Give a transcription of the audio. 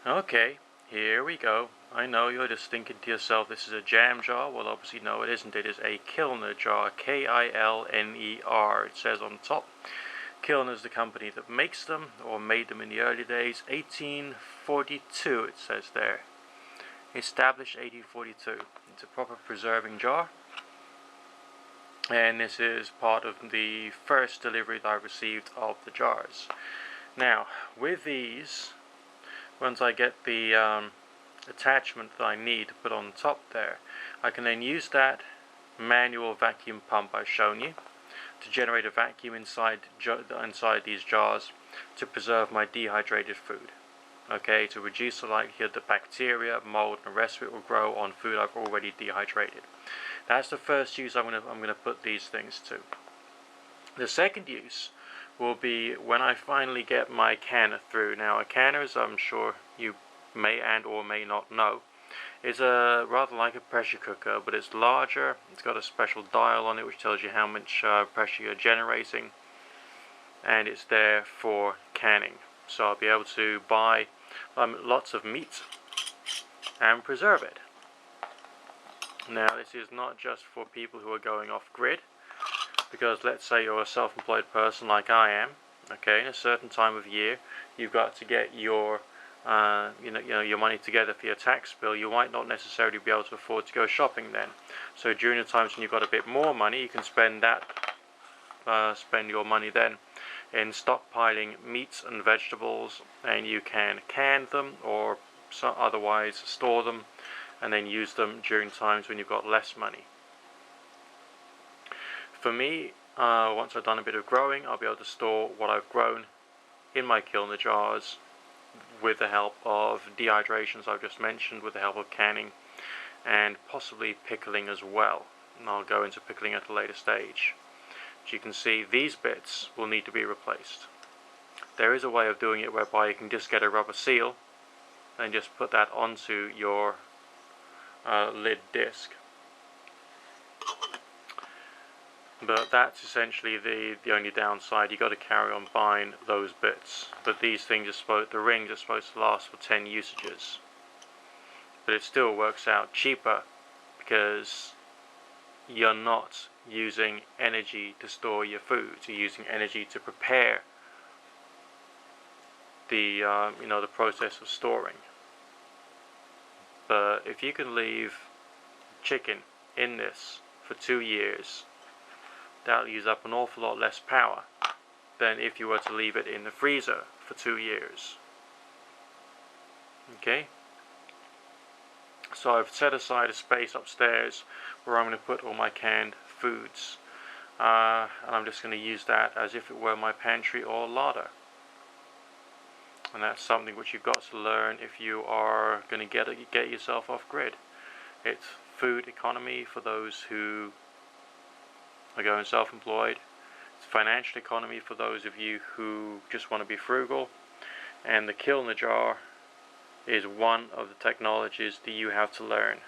Okay, here we go. I know you're just thinking to yourself, this is a jam jar. Well, obviously no, it isn't. It is a Kilner jar, Kilner. It says on top. Kilner is the company that makes them, or made them in the early days. 1842, it says there. Established 1842. It's a proper preserving jar. And this is part of the first delivery that I received of the jars. Now, with these, once I get the attachment that I need to put on top there, I can then use that manual vacuum pump I've shown you to generate a vacuum inside these jars to preserve my dehydrated food. Okay, to reduce the likelihood that bacteria, mold, and the rest of it will grow on food I've already dehydrated. That's the first use I'm gonna put these things to. The second use will be when I finally get my canner through. Now, a canner, as I'm sure you may and or may not know, is rather like a pressure cooker, but it's larger. It's got a special dial on it which tells you how much pressure you're generating, and it's there for canning. So I'll be able to buy lots of meat and preserve it. Now, this is not just for people who are going off grid, because let's say you're a self-employed person like I am. Okay, in a certain time of year, you've got to get your your money together for your tax bill. You might not necessarily be able to afford to go shopping then. So during the times when you've got a bit more money, you can spend your money then in stockpiling meats and vegetables, and you can can them or otherwise store them and then use them during times when you've got less money. For me, once I've done a bit of growing, I'll be able to store what I've grown in my Kilner jars with the help of dehydrations I've just mentioned, with the help of canning, and possibly pickling as well. And I'll go into pickling at a later stage. As you can see, these bits will need to be replaced. There is a way of doing it whereby you can just get a rubber seal and just put that onto your lid disc. But that's essentially the only downside. You've got to carry on buying those bits. But these things the rings are supposed to last for 10 usages. But it still works out cheaper because you're not using energy to store your food. You're using energy to prepare the the process of storing. But if you can leave chicken in this for 2 years, that'll use up an awful lot less power than if you were to leave it in the freezer for 2 years. Okay? So I've set aside a space upstairs where I'm going to put all my canned foods. And I'm just going to use that as if it were my pantry or larder. And that's something which you've got to learn if you are going to get yourself off grid. It's food economy for those who are going self-employed. It's financial economy for those of you who just want to be frugal. And the Kilner jar is one of the technologies that you have to learn.